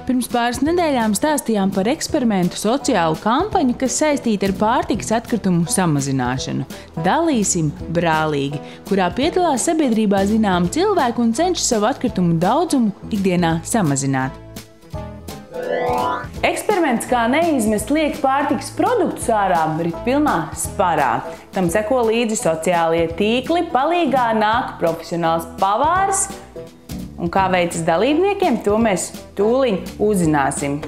Pirms pāris nedēļām stāstījām par eksperimentu sociālu kampaņu, kas saistīta ar pārtikas atkritumu samazināšanu. Dalīsim brālīgi, kurā piedalās sabiedrībā zināmi cilvēki un cenšas savu atkritumu daudzumu ikdienā samazināt. Eksperiments, kā neizmest lieki pārtikas produktus ārā, rit pilnā sparā. Tam seko līdzi sociālie tīkli, palīgā nāk profesionāls pavārs. Un kā veicas dalībniekiem, to mēs tūliņ uzzināsim.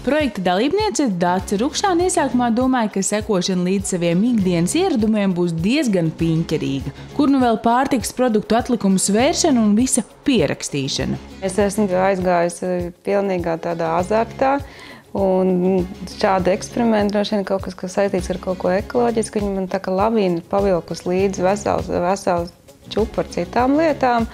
Projekta dalībniece Dace Rukšāne iesākumā domāja, ka sekošana līdz saviem ikdienas ieradumiem būs diezgan piņķerīga, kur nu vēl pārtikas produktu atlikumu svēršana un visa pierakstīšana. Es esmu aizgājusi pilnīgā tādā azartā. Un šādi eksperimenti droši vien kaut kas, kas saistīts ar kaut ko ekoloģisku, viņi man tā kā lavīna pavilkus līdzi vesels čupu ar citām lietām,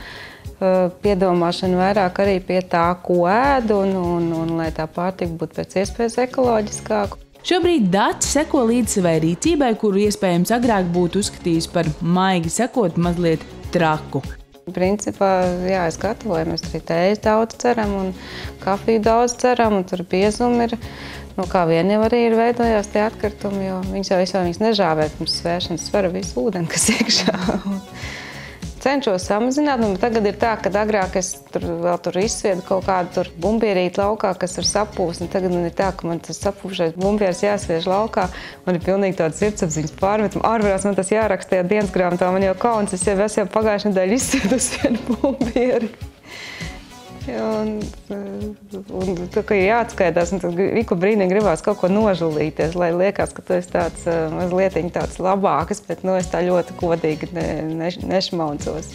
piedomāšana vairāk arī pie tā, ko ēdu, un lai tā pārtika būtu pēc iespējas ekoloģiskāka. Šobrīd Dace seko līdz savai rīcībai, kuru iespējams agrāk būtu uzskatījis par, maigi sakot, mazliet traku. Principā, jā, es gatavoju, mēs arī tējas daudz ceram un kafiju daudz ceram, un tur biezumi ir, kā vien jau arī ir veidojās tie atkritumi, jo viņas nežāvē pirms svēršanas svara visu ūdeni, kas iekšā. Cenšos samazināt, un tagad ir tā, ka agrāk es tur izsviedu kaut kādu bumbierīti laukā, kas ir sapūs, un tagad man ir tā, ka man tas sapūšais bumbieris jāsviež laukā, man ir pilnīgi tāds sirdsapziņas pārmetuma. Ārvarās man tas jāraksta dienas grāmatā, man jau kauns, es jau pagājušajā nedēļā izsviedu vienu bumbieri. Un tā kā ir jāatskaitās, un tad ik brīdī gribās kaut ko nožulīties, lai liekas, ka tu esi tāds mazliet tāds labāks, bet es tā ļoti godīgi nešmaucos.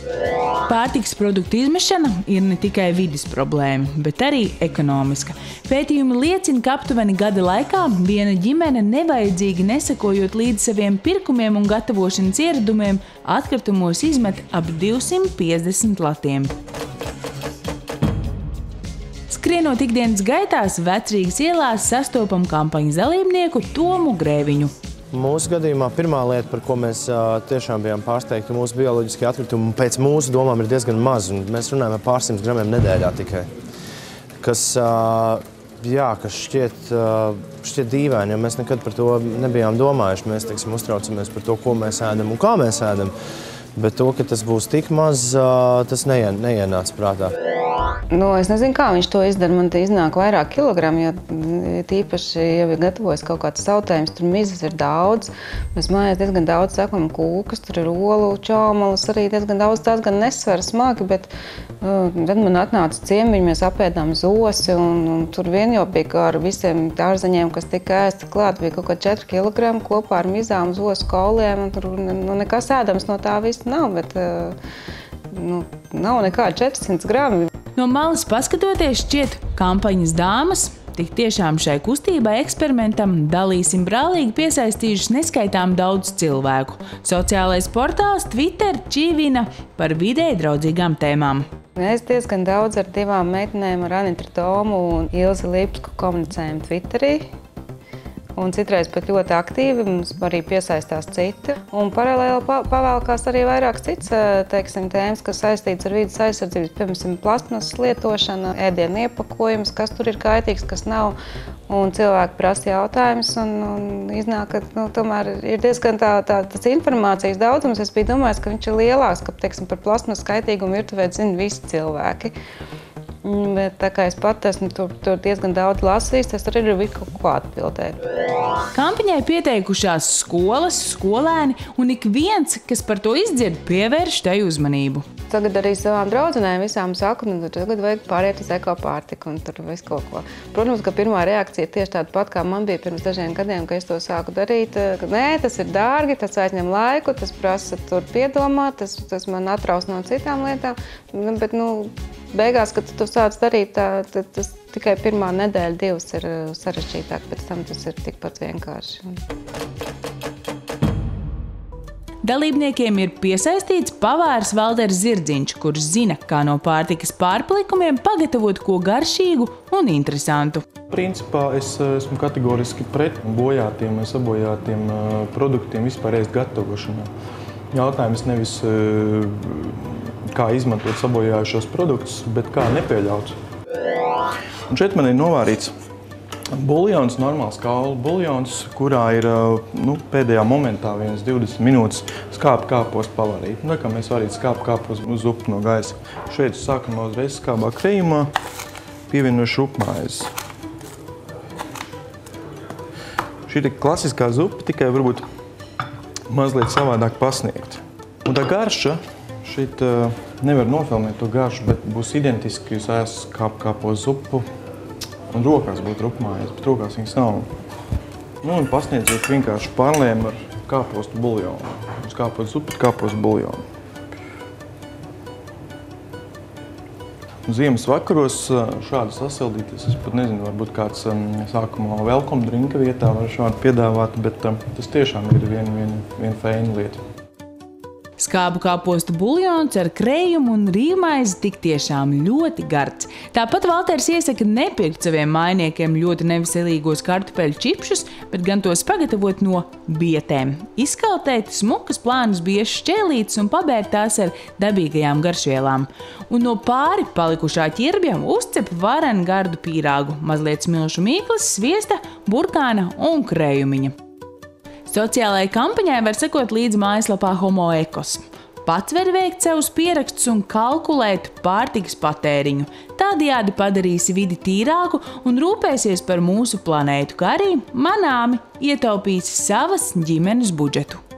Pārtikas produktu izmešana ir ne tikai vides problēma, bet arī ekonomiska. Pētījumi liecina, ka aptuveni gada laikā viena ģimene nevajadzīgi nesakojot līdz saviem pirkumiem un gatavošanas ieradumiem atkritumos izmet ap 250 latiem. Skrienot ikdienas gaitās, Vecrīgas ielās sastopam kampaņas dalībnieku Tomu Grēviņu. Mūsu gadījumā pirmā lieta, par ko mēs tiešām bijām pārsteigti, mūsu bioloģiskie atkritumi pēc mūsu domām ir diezgan maz, un mēs runājam par pārsimt gramiem nedēļā tikai. Kas šķiet dīvaini, jo mēs nekad par to nebijām domājuši. Mēs, uztraucamies par to, ko mēs ēdam un kā mēs ēdam, bet to, ka tas būs tik maz, tas neienāca prātā. Es nezinu, kā viņš to izdara. Man te iznāk vairāk kilogramu, jo tīpaši jau ir gatavojas kaut kāds sautējums, tur mizas ir daudz. Mēs mājās diezgan daudz sakam kūkas, tur ir olu, čaumalas, arī diezgan daudz tās gan nesver smagi, bet tad man atnāca ciemiņi, mēs apēdām zosi, un tur vien jau bija ar visiem dārzeņiem, kas tika ēsti klāt, bija kaut kā 4 kilogrami kopā ar mizām, zosu kauliem, un tur nekas ēdams no tā viss nav, bet nav nekā 400 grami. No malas paskatoties, šķiet, kampaņas dāmas tik tiešām šai kustībai eksperimentam Dalīsim brālīgi piesaistījušas neskaitām daudz cilvēku. Sociālais portāls Twitter čīvina par videi draudzīgām tēmām. Mēs diezgan daudz ar divām meitenēm, ar Anitu Tomu un Ilzi Lipsku komunicējam Twitterī. Un citreiz pat ļoti aktīvi, mums arī piesaistās citi. Un paralēli pavēlkās arī vairāk cits, tēmas, kas saistīts ar vides aizsardzības, piemēram, plastmasas lietošana, ēdienu iepakojums, kas tur ir kaitīgs, kas nav. Un cilvēki prasa jautājumus, un iznāk, ka tomēr ir diezgan tas informācijas daudzums. Es biju domājis, ka viņš ir lielāks, ka, par plastmasas kaitīgumu virtuvē zina visi cilvēki. Bet tā kā es pat esmu tur diezgan daudz lasījis, tas arī ir kaut ko atbildēt. Kampaņai pieteikušās skolas, skolēni un ik viens, kas par to izdzird, pievērš tai uzmanību. Tagad arī savām draudzenēm visām saku, tagad vajag pāriet uz ekopārtiku un tur visu kaut ko. Protams, ka pirmā reakcija ir tieši tāda pat, kā man bija pirms dažiem gadiem, kad es to sāku darīt. Nē, tas ir dārgi, tas aizņem laiku, tas prasa tur piedomāt, tas man atraus no citām lietām. Bet, beigās, kad tu sāc darīt, tas tikai pirmā nedēļa, 2 ir sarežģītāk, pēc tam tas ir tikpat vienkārši. Dalībniekiem ir piesaistīts pavārs Valders Zirdziņš, kurš zina, kā no pārtikas pārpalikumiem pagatavot ko garšīgu un interesantu. Principā es esmu kategoriski pret bojātiem vai sabojātiem produktiem vispār ēst gatavošanā. Jautājums nevis kā izmantot sabojājušos produktus, bet kā nepieļaut. Un šeit man ir novārīts buljons, normāls kaulu buljons, kurā ir pēdējā momentā 20 minūtes kāpostu pavarīt. Kā mēs varētu kāpostu uz zupu no gaisa. Šeit sākumā uzreiz skābā krējumā pievienošu rupmaizi. Šī ir klasiskā zupa, tikai varbūt mazliet savādāk pasniegt. Un tā garša, šeit nevar nofilmēt to garšu, bet būs identiski, jūs ēst kāpos zupu un rokās būtu rupmaize, bet rokās viņas nav. Un pasniedziet vienkārši pārlēm ar kāpostu buljonu. Uz kāpostu zupu, kāpostu buljonu. Ziemas vakaros šādu sasildīties, es pat nezinu, varbūt kāds sākumā welcome drinka vietā var šādu piedāvāt, bet tas tiešām ir viena feina lieta. Skābu kāpostu buljons ar krējumu un rīvmaizi tik tiešām ļoti gards. Tāpat Valters iesaka nepirkt saviem mainiekiem ļoti neveselīgos kartupeļu čipšus, bet gan tos pagatavot no bietēm. Izkaltēt smukas plānas biešas šķēlītes un pabērt tās ar dabīgajām garšvielām. Un no pāri palikušā ķirbja uzcep varenu gardu pīrāgu, mazliet smilšu mīklas, sviesta, burkāna un krējumiņa. Sociālajai kampaņai var sekot līdzi mājaslapā Homo Ekos. Pats var veikt savus pierakstus un kalkulēt pārtikas patēriņu. Tādējādi padarīsi vidi tīrāku un rūpēsies par mūsu planētu, kā arī manāmi ietaupīsi savas ģimenes budžetu.